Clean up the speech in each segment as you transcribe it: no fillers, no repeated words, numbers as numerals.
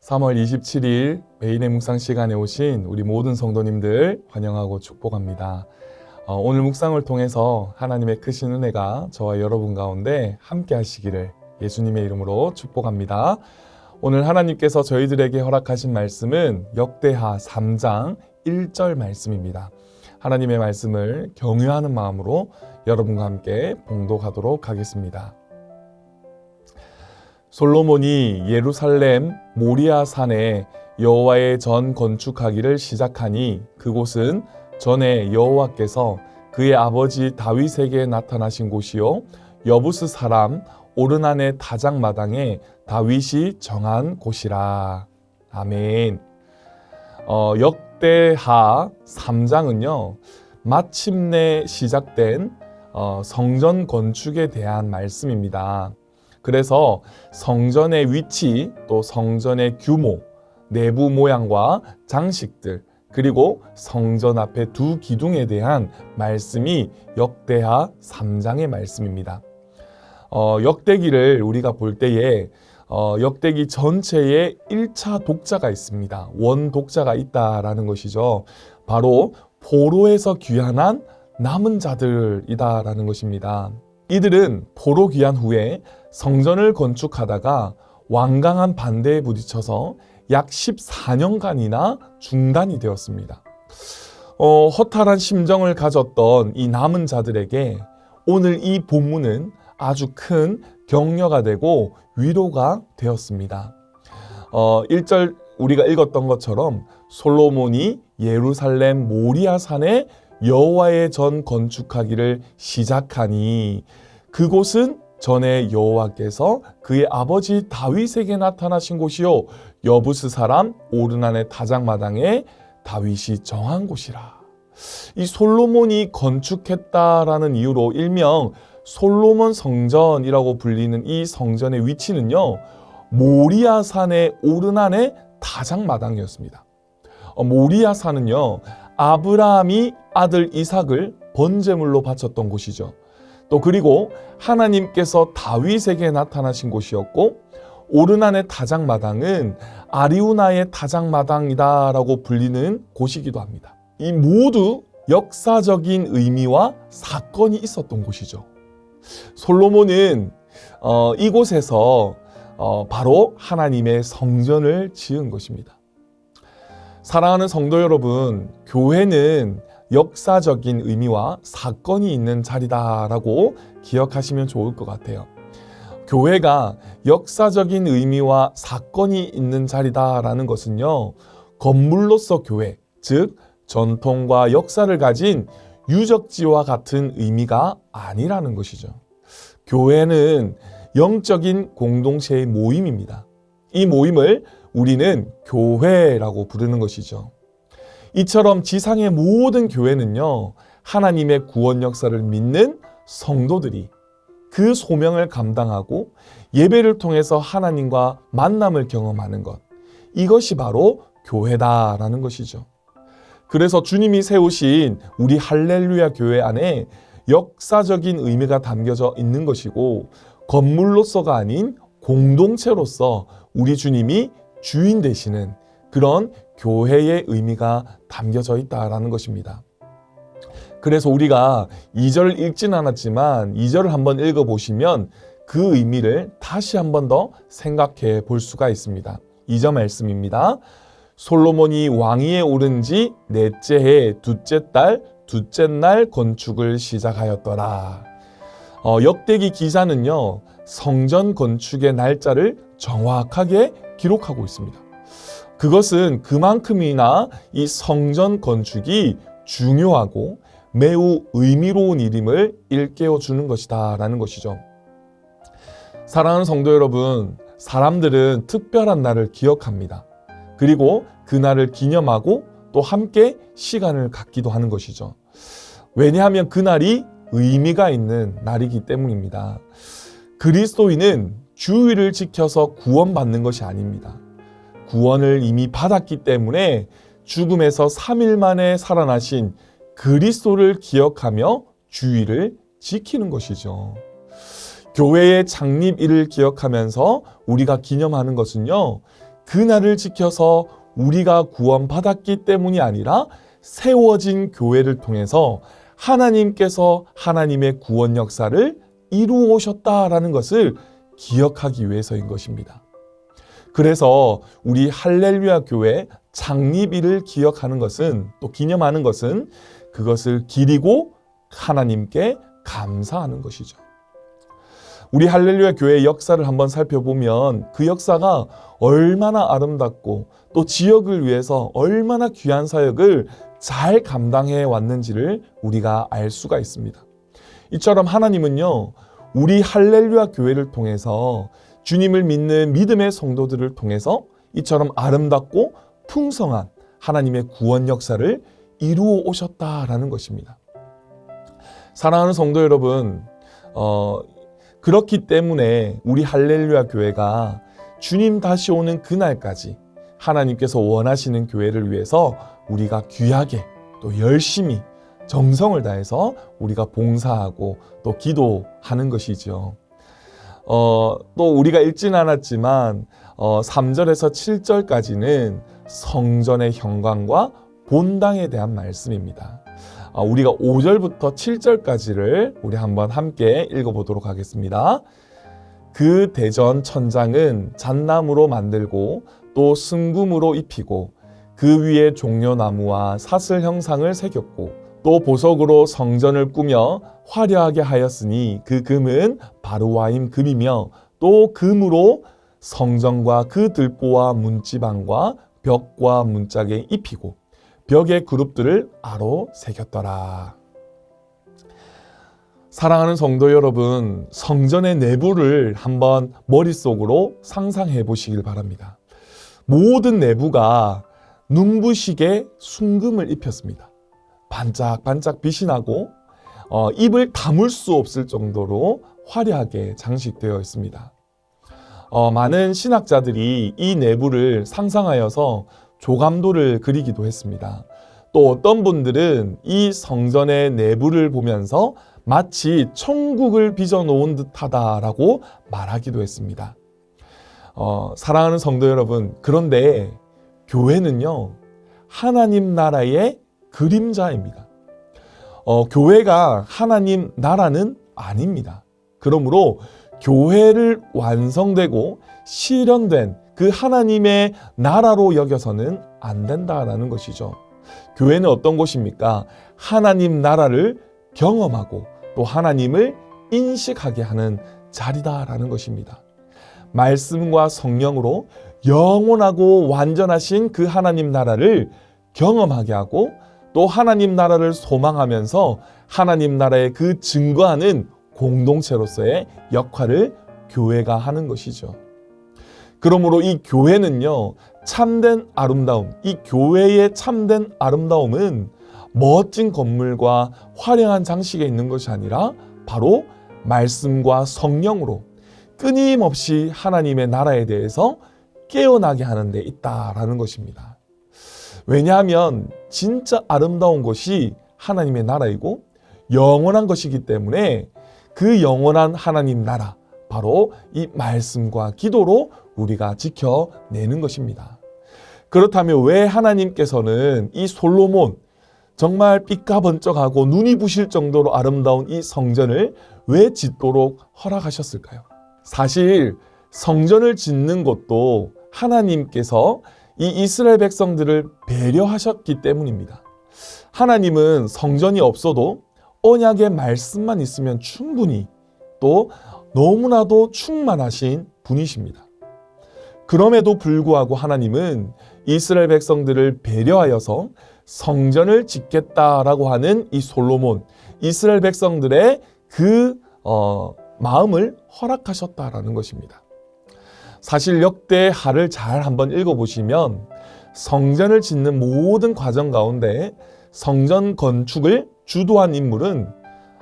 3월 27일 매일의 묵상 시간에 오신 우리 모든 성도님들 환영하고 축복합니다. 오늘 묵상을 통해서 하나님의 크신 은혜가 저와 여러분 가운데 함께 하시기를 예수님의 이름으로 축복합니다. 오늘 하나님께서 저희들에게 허락하신 말씀은 역대하 3장 1절 말씀입니다. 하나님의 말씀을 경유하는 마음으로 여러분과 함께 봉독하도록 하겠습니다. 솔로몬이 예루살렘 모리아 산에 여호와의 전 건축하기를 시작하니 그곳은 전에 여호와께서 그의 아버지 다윗에게 나타나신 곳이요 여부스 사람 오르난의 다장마당에 다윗이 정한 곳이라. 아멘. 역대하 3장은요 마침내 시작된 성전 건축에 대한 말씀입니다. 그래서 성전의 위치, 또 성전의 규모, 내부 모양과 장식들, 그리고 성전 앞의 두 기둥에 대한 말씀이 역대하 3장의 말씀입니다. 역대기를 우리가 볼 때에 역대기 전체에 1차 독자가 있습니다. 원독자가 있다라는 것이죠. 바로 포로에서 귀환한 남은 자들이다라는 것입니다. 이들은 포로 귀환 후에 성전을 건축하다가 완강한 반대에 부딪혀서 약 14년간이나 중단이 되었습니다. 허탈한 심정을 가졌던 이 남은 자들에게 오늘 이 본문은 아주 큰 격려가 되고 위로가 되었습니다. 1절 우리가 읽었던 것처럼 솔로몬이 예루살렘 모리아 산에 여호와의 전 건축하기를 시작하니 그곳은 전에 여호와께서 그의 아버지 다윗에게 나타나신 곳이요 여부스 사람 오르난의 다장마당에 다윗이 정한 곳이라. 이 솔로몬이 건축했다라는 이유로 일명 솔로몬 성전이라고 불리는 이 성전의 위치는요 모리아 산의 오르난의 다장마당이었습니다. 모리아 산은요 아브라함이 아들 이삭을 번제물로 바쳤던 곳이죠. 또 그리고 하나님께서 다윗에게 나타나신 곳이었고 오르난의 다장마당은 아리우나의 다장마당이다라고 불리는 곳이기도 합니다. 이 모두 역사적인 의미와 사건이 있었던 곳이죠. 솔로몬은 이곳에서 바로 하나님의 성전을 지은 것입니다. 사랑하는 성도 여러분, 교회는 역사적인 의미와 사건이 있는 자리다라고 기억하시면 좋을 것 같아요. 교회가 역사적인 의미와 사건이 있는 자리다라는 것은요, 건물로서 교회, 즉 전통과 역사를 가진 유적지와 같은 의미가 아니라는 것이죠. 교회는 영적인 공동체의 모임입니다. 이 모임을 우리는 교회라고 부르는 것이죠. 이처럼 지상의 모든 교회는요, 하나님의 구원 역사를 믿는 성도들이 그 소명을 감당하고 예배를 통해서 하나님과 만남을 경험하는 것, 이것이 바로 교회다라는 것이죠. 그래서 주님이 세우신 우리 할렐루야 교회 안에 역사적인 의미가 담겨져 있는 것이고 건물로서가 아닌 공동체로서 우리 주님이 주인 되시는 그런 교회의 의미가 담겨져 있다라는 것입니다. 그래서 우리가 2절을 읽진 않았지만 2절을 한번 읽어보시면 그 의미를 다시 한번 더 생각해 볼 수가 있습니다. 2절 말씀입니다. 솔로몬이 왕위에 오른 지 넷째 해 둘째 달 둘째 날 건축을 시작하였더라. 역대기 기사는요 성전 건축의 날짜를 정확하게 기록하고 있습니다. 그것은 그만큼이나 이 성전 건축이 중요하고 매우 의미로운 일임을 일깨워 주는 것이다 라는 것이죠. 사랑하는 성도 여러분, 사람들은 특별한 날을 기억합니다. 그리고 그 날을 기념하고 또 함께 시간을 갖기도 하는 것이죠. 왜냐하면 그 날이 의미가 있는 날이기 때문입니다. 그리스도인은 주일을 지켜서 구원받는 것이 아닙니다. 구원을 이미 받았기 때문에 죽음에서 3일 만에 살아나신 그리스도를 기억하며 주일을 지키는 것이죠. 교회의 창립일을 기억하면서 우리가 기념하는 것은요, 그날을 지켜서 우리가 구원받았기 때문이 아니라 세워진 교회를 통해서 하나님께서 하나님의 구원 역사를 이루어 오셨다라는 것을 기억하기 위해서인 것입니다. 그래서 우리 할렐루야 교회 창립일을 기억하는 것은, 또 기념하는 것은 그것을 기리고 하나님께 감사하는 것이죠. 우리 할렐루야 교회의 역사를 한번 살펴보면 그 역사가 얼마나 아름답고 또 지역을 위해서 얼마나 귀한 사역을 잘 감당해 왔는지를 우리가 알 수가 있습니다. 이처럼 하나님은요, 우리 할렐루야 교회를 통해서 주님을 믿는 믿음의 성도들을 통해서 이처럼 아름답고 풍성한 하나님의 구원 역사를 이루어 오셨다라는 것입니다. 사랑하는 성도 여러분, 그렇기 때문에 우리 할렐루야 교회가 주님 다시 오는 그날까지 하나님께서 원하시는 교회를 위해서 우리가 귀하게 또 열심히 정성을 다해서 우리가 봉사하고 또 기도하는 것이죠. 또 우리가 읽진 않았지만 3절에서 7절까지는 성전의 현관과 본당에 대한 말씀입니다. 우리가 5절부터 7절까지를 우리 한번 함께 읽어보도록 하겠습니다. 그 대전 천장은 잣나무로 만들고 또 순금으로 입히고 그 위에 종려나무와 사슬 형상을 새겼고 또 보석으로 성전을 꾸며 화려하게 하였으니 그 금은 바르와임 금이며 또 금으로 성전과 그 들보와 문지방과 벽과 문짝에 입히고 벽의 그룹들을 아로 새겼더라. 사랑하는 성도 여러분, 성전의 내부를 한번 머릿속으로 상상해 보시길 바랍니다. 모든 내부가 눈부시게 순금을 입혔습니다. 반짝반짝 빛이 나고 입을 다물 수 없을 정도로 화려하게 장식되어 있습니다. 많은 신학자들이 이 내부를 상상하여서 조감도를 그리기도 했습니다. 또 어떤 분들은 이 성전의 내부를 보면서 마치 천국을 빚어놓은 듯하다라고 말하기도 했습니다. 사랑하는 성도 여러분, 그런데 교회는요, 하나님 나라의 그림자입니다. 교회가 하나님 나라는 아닙니다. 그러므로 교회를 완성되고 실현된 그 하나님의 나라로 여겨서는 안 된다라는 것이죠. 교회는 어떤 곳입니까? 하나님 나라를 경험하고 또 하나님을 인식하게 하는 자리다라는 것입니다. 말씀과 성령으로 영원하고 완전하신 그 하나님 나라를 경험하게 하고 또 하나님 나라를 소망하면서 하나님 나라의 그 증거하는 공동체로서의 역할을 교회가 하는 것이죠. 그러므로 이 교회는요, 참된 아름다움, 이 교회의 참된 아름다움은 멋진 건물과 화려한 장식에 있는 것이 아니라 바로 말씀과 성령으로 끊임없이 하나님의 나라에 대해서 깨어나게 하는 데 있다라는 것입니다. 왜냐하면 진짜 아름다운 것이 하나님의 나라이고 영원한 것이기 때문에 그 영원한 하나님 나라, 바로 이 말씀과 기도로 우리가 지켜내는 것입니다. 그렇다면 왜 하나님께서는 이 솔로몬, 정말 삐까번쩍하고 눈이 부실 정도로 아름다운 이 성전을 왜 짓도록 허락하셨을까요? 사실 성전을 짓는 것도 하나님께서 이 이스라엘 백성들을 배려하셨기 때문입니다. 하나님은 성전이 없어도 언약의 말씀만 있으면 충분히 또 너무나도 충만하신 분이십니다. 그럼에도 불구하고 하나님은 이스라엘 백성들을 배려하여서 성전을 짓겠다라고 하는 이 솔로몬, 이스라엘 백성들의 그 마음을 허락하셨다라는 것입니다. 사실 역대하를 잘 한번 읽어보시면 성전을 짓는 모든 과정 가운데 성전 건축을 주도한 인물은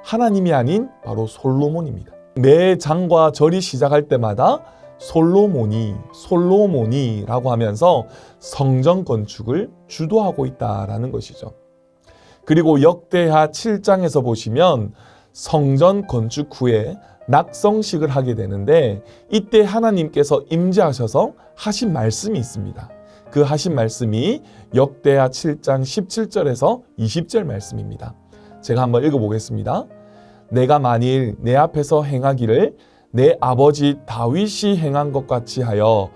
하나님이 아닌 바로 솔로몬입니다. 매 장과 절이 시작할 때마다 솔로몬이라고 하면서 성전 건축을 주도하고 있다라는 것이죠. 그리고 역대하 7장에서 보시면 성전 건축 후에 낙성식을 하게 되는데 이때 하나님께서 임재하셔서 하신 말씀이 있습니다. 그 하신 말씀이 역대하 7장 17절에서 20절 말씀입니다. 제가 한번 읽어보겠습니다. 내가 만일 내 앞에서 행하기를 내 아버지 다윗이 행한 것 같이 하여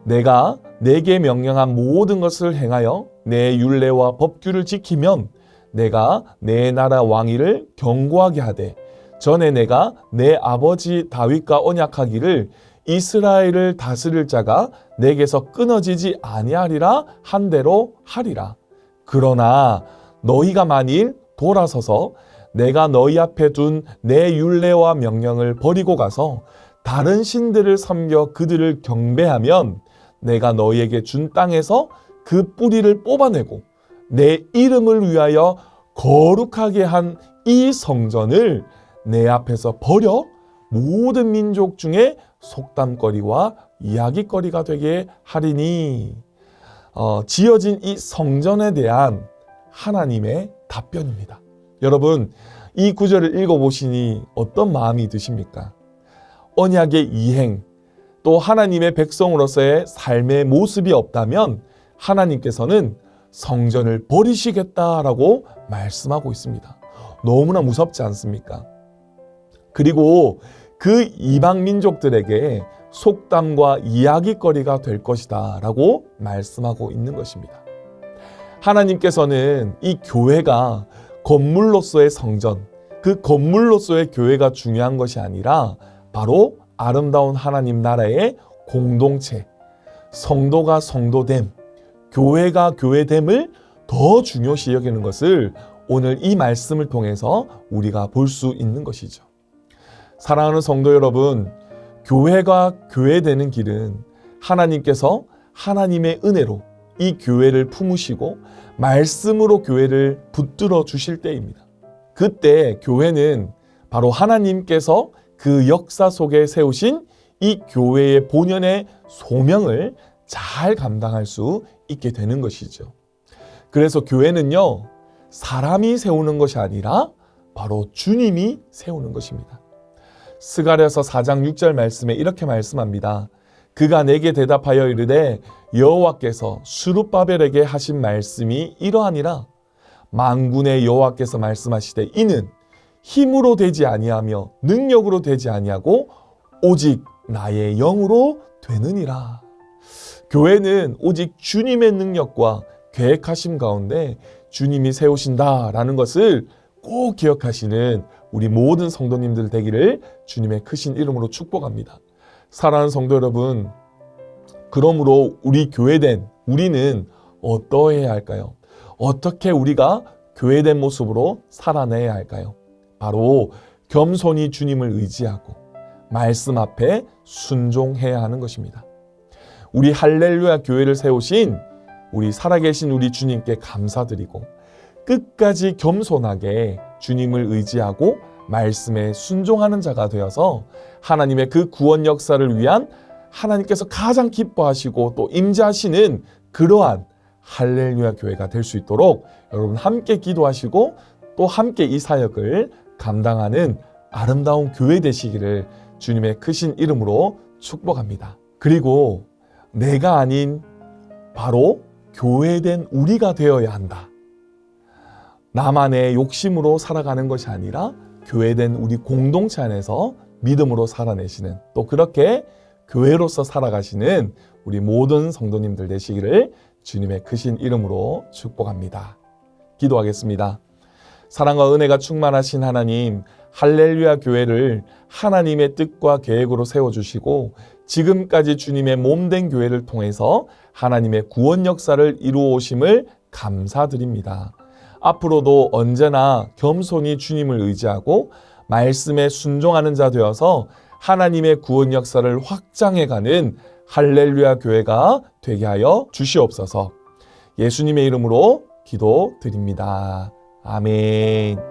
내가 내게 명령한 모든 것을 행하여 내 율례와 법규를 지키면 내가 내 나라 왕위를 견고하게 하되 전에 내가 내 아버지 다윗과 언약하기를 이스라엘을 다스릴 자가 내게서 끊어지지 아니하리라 한 대로 하리라. 그러나 너희가 만일 돌아서서 내가 너희 앞에 둔 내 율례와 명령을 버리고 가서 다른 신들을 섬겨 그들을 경배하면 내가 너희에게 준 땅에서 그 뿌리를 뽑아내고 내 이름을 위하여 거룩하게 한 이 성전을 내 앞에서 버려 모든 민족 중에 속담거리와 이야기거리가 되게 하리니. 지어진 이 성전에 대한 하나님의 답변입니다. 여러분, 이 구절을 읽어보시니 어떤 마음이 드십니까? 언약의 이행, 또 하나님의 백성으로서의 삶의 모습이 없다면 하나님께서는 성전을 버리시겠다라고 말씀하고 있습니다. 너무나 무섭지 않습니까? 그리고 그 이방 민족들에게 속담과 이야기거리가 될 것이다 라고 말씀하고 있는 것입니다. 하나님께서는 이 교회가 건물로서의 성전, 그 건물로서의 교회가 중요한 것이 아니라 바로 아름다운 하나님 나라의 공동체, 성도가 성도됨, 교회가 교회됨을 더 중요시 여기는 것을 오늘 이 말씀을 통해서 우리가 볼 수 있는 것이죠. 사랑하는 성도 여러분, 교회가 교회되는 길은 하나님께서 하나님의 은혜로 이 교회를 품으시고 말씀으로 교회를 붙들어 주실 때입니다. 그때 교회는 바로 하나님께서 그 역사 속에 세우신 이 교회의 본연의 소명을 잘 감당할 수 있게 되는 것이죠. 그래서 교회는요, 사람이 세우는 것이 아니라 바로 주님이 세우는 것입니다. 스가랴서 4장 6절 말씀에 이렇게 말씀합니다. 그가 내게 대답하여 이르되 여호와께서 스룹바벨에게 하신 말씀이 이러하니라. 만군의 여호와께서 말씀하시되 이는 힘으로 되지 아니하며 능력으로 되지 아니하고 오직 나의 영으로 되느니라. 교회는 오직 주님의 능력과 계획하심 가운데 주님이 세우신다라는 것을 꼭 기억하시는 우리 모든 성도님들 되기를 주님의 크신 이름으로 축복합니다. 사랑하는 성도 여러분, 그러므로 우리 교회된 우리는 어떠해야 할까요? 어떻게 우리가 교회된 모습으로 살아내야 할까요? 바로 겸손히 주님을 의지하고 말씀 앞에 순종해야 하는 것입니다. 우리 할렐루야 교회를 세우신 우리 살아계신 우리 주님께 감사드리고 끝까지 겸손하게 주님을 의지하고 말씀에 순종하는 자가 되어서 하나님의 그 구원 역사를 위한 하나님께서 가장 기뻐하시고 또 임재하시는 그러한 할렐루야 교회가 될 수 있도록 여러분 함께 기도하시고 또 함께 이 사역을 감당하는 아름다운 교회 되시기를 주님의 크신 이름으로 축복합니다. 그리고 내가 아닌 바로 교회된 우리가 되어야 한다. 나만의 욕심으로 살아가는 것이 아니라 교회된 우리 공동체 안에서 믿음으로 살아내시는 또 그렇게 교회로서 살아가시는 우리 모든 성도님들 되시기를 주님의 크신 이름으로 축복합니다. 기도하겠습니다. 사랑과 은혜가 충만하신 하나님, 할렐루야 교회를 하나님의 뜻과 계획으로 세워주시고 지금까지 주님의 몸된 교회를 통해서 하나님의 구원 역사를 이루어 오심을 감사드립니다. 앞으로도 언제나 겸손히 주님을 의지하고 말씀에 순종하는 자 되어서 하나님의 구원 역사를 확장해가는 할렐루야 교회가 되게 하여 주시옵소서. 예수님의 이름으로 기도드립니다. 아멘.